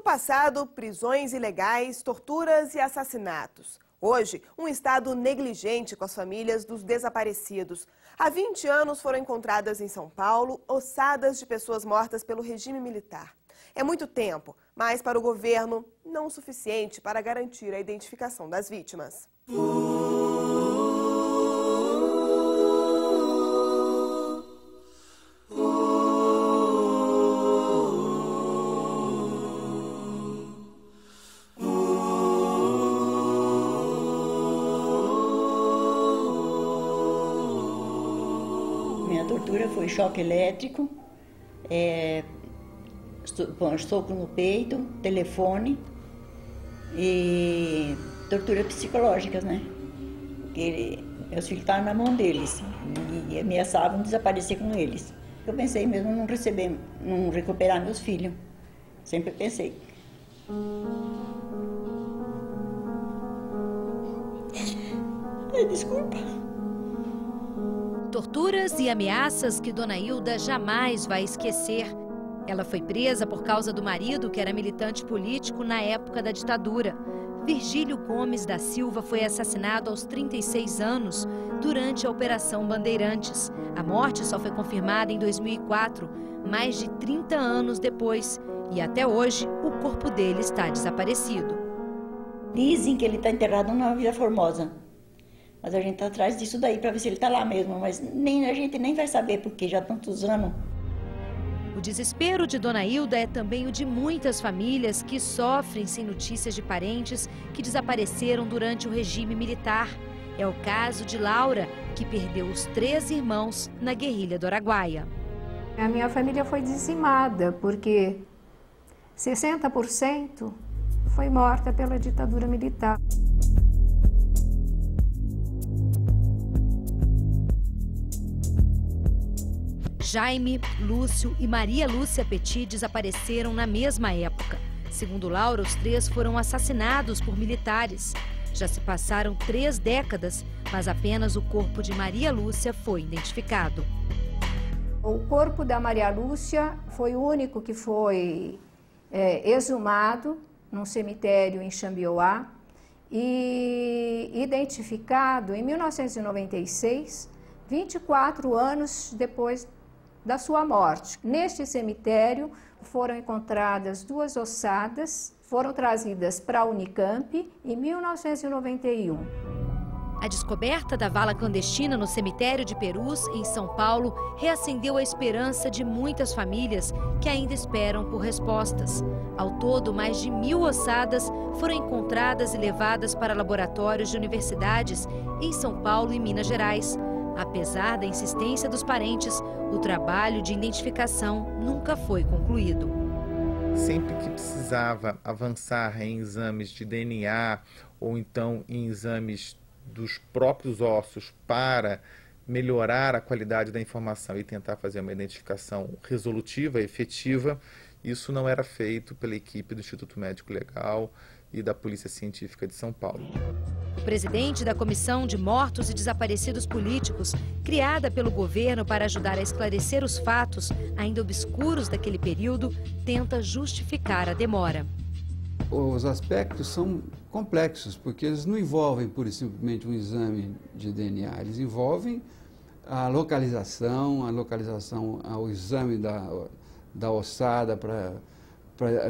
No passado, prisões ilegais, torturas e assassinatos. Hoje, um Estado negligente com as famílias dos desaparecidos. Há 20 anos foram encontradas em São Paulo ossadas de pessoas mortas pelo regime militar. É muito tempo, mas para o governo não o suficiente para garantir a identificação das vítimas. Minha tortura foi choque elétrico, soco no peito, telefone e tortura psicológicas, né? Porque meus filhos estavam na mão deles e ameaçavam desaparecer com eles. Eu pensei mesmo em não recuperar meus filhos. Sempre pensei. Ai, desculpa. Torturas e ameaças que Dona Hilda jamais vai esquecer. Ela foi presa por causa do marido, que era militante político na época da ditadura. Virgílio Gomes da Silva foi assassinado aos 36 anos durante a Operação Bandeirantes. A morte só foi confirmada em 2004, mais de 30 anos depois. E até hoje, o corpo dele está desaparecido. Dizem que ele está enterrado na Vila Formosa. Mas a gente está atrás disso daí para ver se ele está lá mesmo. Mas a gente nem vai saber, porque já há tantos anos. O desespero de Dona Hilda é também o de muitas famílias que sofrem sem notícias de parentes que desapareceram durante o regime militar. É o caso de Laura, que perdeu os 3 irmãos na guerrilha do Araguaia. A minha família foi dizimada, porque 60% foi morta pela ditadura militar. Jaime, Lúcio e Maria Lúcia Petit desapareceram na mesma época. Segundo Laura, os 3 foram assassinados por militares. Já se passaram 3 décadas, mas apenas o corpo de Maria Lúcia foi identificado. O corpo da Maria Lúcia foi o único que foi exumado num cemitério em Xambioá e identificado em 1996, 24 anos depois da sua morte. Neste cemitério foram encontradas 2 ossadas, foram trazidas para a Unicamp em 1991. A descoberta da vala clandestina no cemitério de Perus, em São Paulo, reacendeu a esperança de muitas famílias que ainda esperam por respostas. Ao todo, mais de 1.000 ossadas foram encontradas e levadas para laboratórios de universidades em São Paulo e Minas Gerais. Apesar da insistência dos parentes, o trabalho de identificação nunca foi concluído. Sempre que precisava avançar em exames de DNA ou então em exames dos próprios ossos para melhorar a qualidade da informação e tentar fazer uma identificação resolutiva, efetiva, isso não era feito pela equipe do Instituto Médico Legal e da Polícia Científica de São Paulo. O presidente da Comissão de Mortos e Desaparecidos Políticos, criada pelo governo para ajudar a esclarecer os fatos ainda obscuros daquele período, tenta justificar a demora. Os aspectos são complexos, porque eles não envolvem pura e simplesmente um exame de DNA, eles envolvem a localização, o exame da ossada para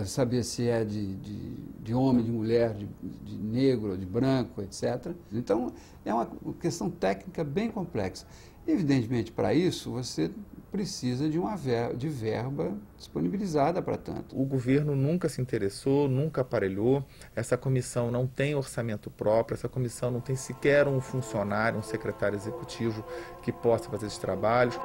saber se é de homem, de mulher, de negro, de branco, etc. Então, é uma questão técnica bem complexa. Evidentemente, para isso, você precisa de verba disponibilizada para tanto. O governo nunca se interessou, nunca aparelhou, essa comissão não tem orçamento próprio, essa comissão não tem sequer um funcionário, um secretário executivo que possa fazer esses trabalhos.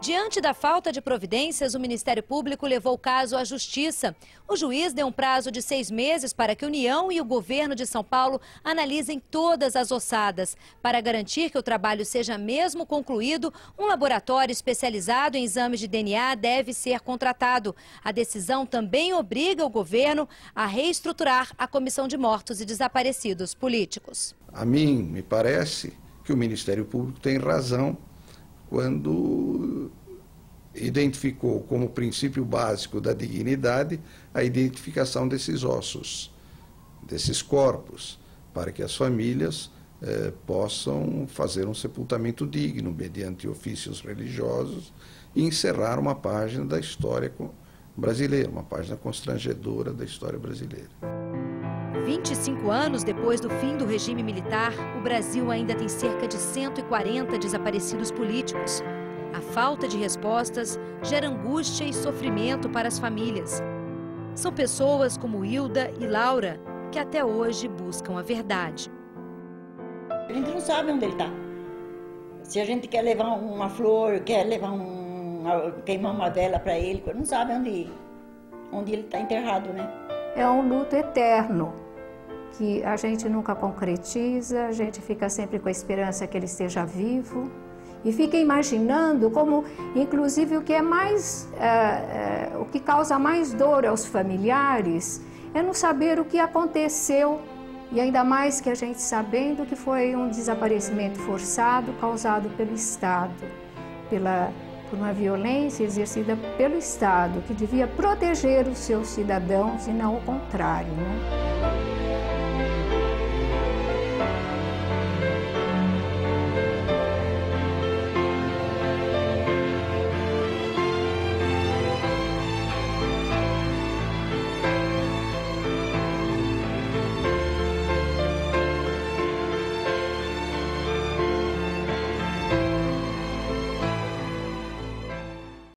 Diante da falta de providências, o Ministério Público levou o caso à Justiça. O juiz deu um prazo de 6 meses para que a União e o governo de São Paulo analisem todas as ossadas. Para garantir que o trabalho seja mesmo concluído, um laboratório especializado em exames de DNA deve ser contratado. A decisão também obriga o governo a reestruturar a Comissão de Mortos e Desaparecidos Políticos. A mim, me parece que o Ministério Público tem razão quando identificou como princípio básico da dignidade a identificação desses ossos, desses corpos, para que as famílias possam fazer um sepultamento digno, mediante ofícios religiosos, e encerrar uma página da história brasileira, uma página constrangedora da história brasileira. 25 anos depois do fim do regime militar, o Brasil ainda tem cerca de 140 desaparecidos políticos. A falta de respostas gera angústia e sofrimento para as famílias. São pessoas como Hilda e Laura que até hoje buscam a verdade. A gente não sabe onde ele está. Se a gente quer levar uma flor, quer levar queimar uma vela para ele, não sabe onde ele está enterrado, né? É um luto eterno, que a gente nunca concretiza, a gente fica sempre com a esperança que ele esteja vivo e fica imaginando como, inclusive, o que é mais, o que causa mais dor aos familiares é não saber o que aconteceu, e ainda mais que a gente sabendo que foi um desaparecimento forçado causado pelo Estado, por uma violência exercida pelo Estado, que devia proteger os seus cidadãos e não o contrário, né?